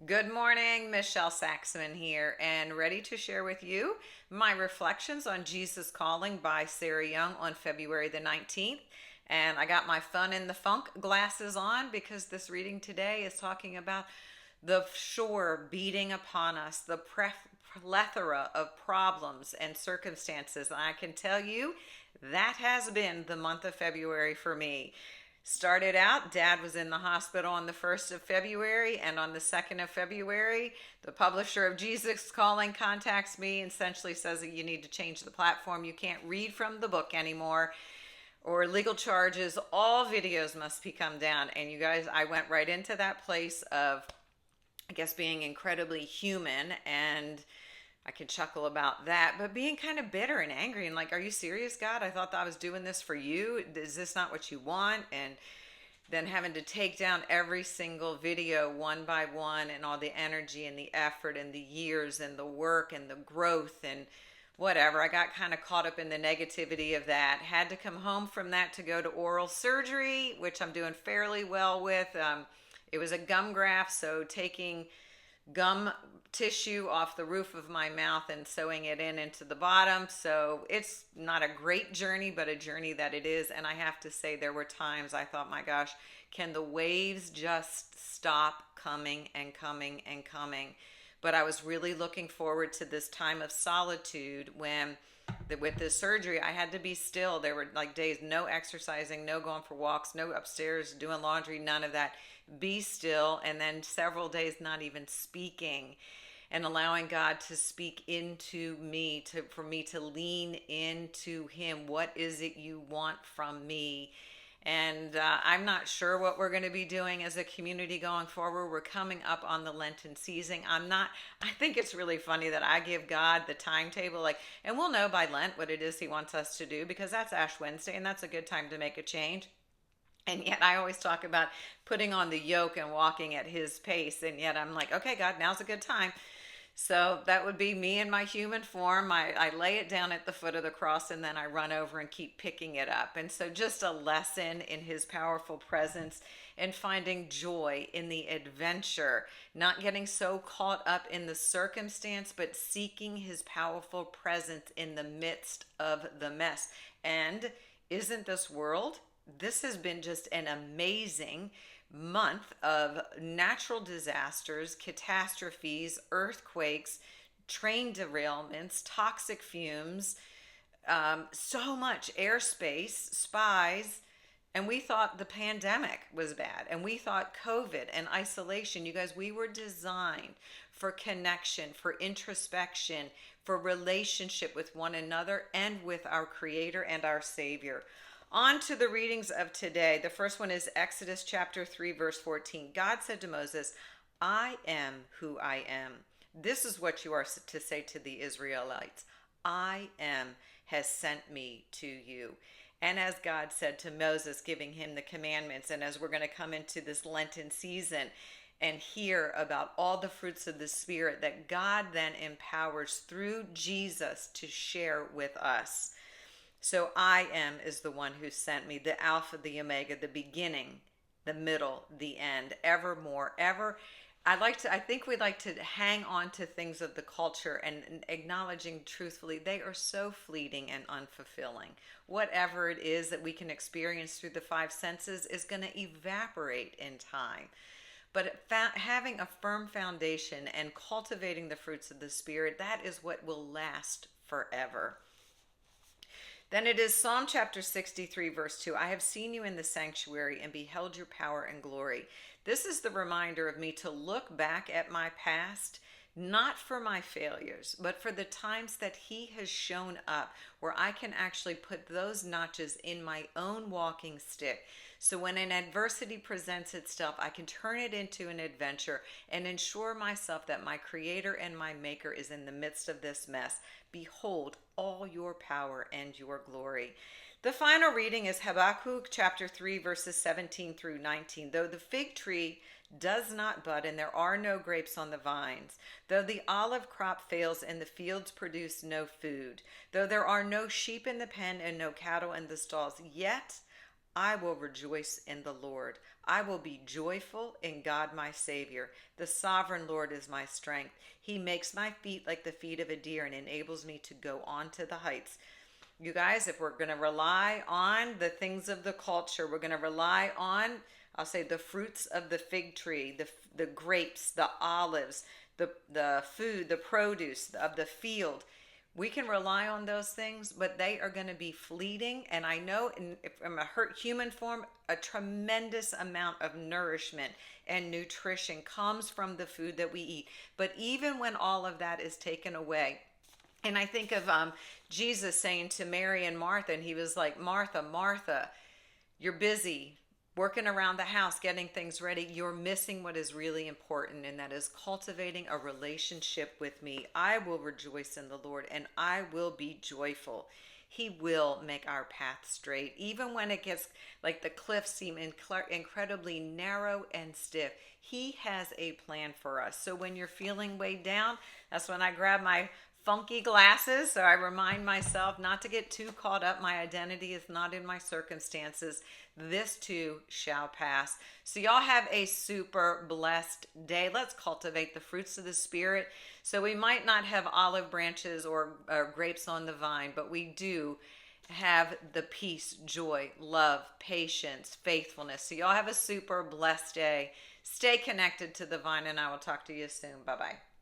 Good morning, Michelle Saxman here, and ready to share with you my reflections on Jesus Calling by Sarah Young on February the 19th. And I got my fun in the funk glasses on because this reading today is talking about the shore beating upon us, the plethora of problems and circumstances. And I can tell you that has been the month of February for me. Started out, Dad was in the hospital on the 1st of February, and on the 2nd of February, the publisher of Jesus Calling contacts me and essentially says that you need to change the platform. You can't read from the book anymore, or legal charges. All videos must be come down. And you guys, I went right into that place of, I guess, being incredibly human, and I can chuckle about that, but being kind of bitter and angry and like, are you serious, God? I thought that I was doing this for you. Is this not what you want? And then having to take down every single video one by one, and all the energy and the effort and the years and the work and the growth and whatever. I got kind of caught up in the negativity of that. Had to come home from that to go to oral surgery, which I'm doing fairly well with. It was a gum graft, so taking gum tissue off the roof of my mouth and sewing it into the bottom. So it's not a great journey, but a journey that it is. And I have to say, there were times I thought, my gosh, can the waves just stop coming and coming and coming? But I was really looking forward to this time of solitude when with this surgery, I had to be still. There were like days, no exercising, no going for walks, no upstairs doing laundry, none of that. Be still. And then several days not even speaking, and allowing God to speak into me, for me to lean into Him. What is it you want from me? And I'm not sure what we're going to be doing as a community going forward. We're coming up on the Lenten season. I think it's really funny that I give God the timetable, and we'll know by Lent what it is He wants us to do, because that's Ash Wednesday, and that's a good time to make a change. And yet I always talk about putting on the yoke and walking at His pace. And yet I'm like, okay, God, now's a good time. So that would be me in my human form. I lay it down at the foot of the cross, and then I run over and keep picking it up. And so just a lesson in His powerful presence, and finding joy in the adventure, not getting so caught up in the circumstance, but seeking His powerful presence in the midst of the mess. And isn't this has been just an amazing month of natural disasters, catastrophes, earthquakes, train derailments, toxic fumes, so much airspace, spies. And we thought the pandemic was bad, and we thought COVID and isolation. You guys, we were designed for connection, for introspection, for relationship with one another and with our Creator and our Savior. On to the readings of today. The first one is Exodus chapter 3, verse 14. God said to Moses, I am who I am. This is what you are to say to the Israelites. I am has sent me to you. And as God said to Moses, giving him the commandments, and as we're going to come into this Lenten season and hear about all the fruits of the Spirit that God then empowers through Jesus to share with us. So I am is the one who sent me, the Alpha, the Omega, the beginning, the middle, the end, evermore, ever. I think we like to hang on to things of the culture, and acknowledging truthfully, they are so fleeting and unfulfilling. Whatever it is that we can experience through the five senses is going to evaporate in time. But having a firm foundation and cultivating the fruits of the Spirit, that is what will last forever. Then it is Psalm chapter 63, verse 2. I have seen you in the sanctuary and beheld your power and glory. This is the reminder of me to look back at my past, not for my failures, but for the times that He has shown up, where I can actually put those notches in my own walking stick. So when an adversity presents itself, I can turn it into an adventure and ensure myself that my Creator and my Maker is in the midst of this mess. Behold all your power and your glory. The final reading is Habakkuk chapter 3, verses 17 through 19. Though the fig tree does not bud and there are no grapes on the vines, though the olive crop fails and the fields produce no food, though there are no sheep in the pen and no cattle in the stalls, yet I will rejoice in the Lord. I will be joyful in God my Savior. The sovereign Lord is my strength. He makes my feet like the feet of a deer and enables me to go on to the heights. You guys, if we're going to rely on the things of the culture, we're going to rely on, I'll say, the fruits of the fig tree, the grapes, the olives, the food, the produce of the field. We can rely on those things, but they are going to be fleeting. And I know from a human form, a tremendous amount of nourishment and nutrition comes from the food that we eat. But even when all of that is taken away, and I think of Jesus saying to Mary and Martha, and he was like, Martha, Martha, you're busy working around the house, getting things ready. You're missing what is really important, and that is cultivating a relationship with me. I will rejoice in the Lord, and I will be joyful. He will make our path straight. Even when it gets like the cliffs seem incredibly narrow and stiff, He has a plan for us. So when you're feeling weighed down, that's when I grab my funky glasses, so I remind myself not to get too caught up. My identity is not in my circumstances. This too shall pass. So y'all have a super blessed day. Let's cultivate the fruits of the Spirit. So we might not have olive branches or grapes on the vine, but we do have the peace, joy, love, patience, faithfulness. So y'all have a super blessed day. Stay connected to the vine, and I will talk to you soon. Bye-bye.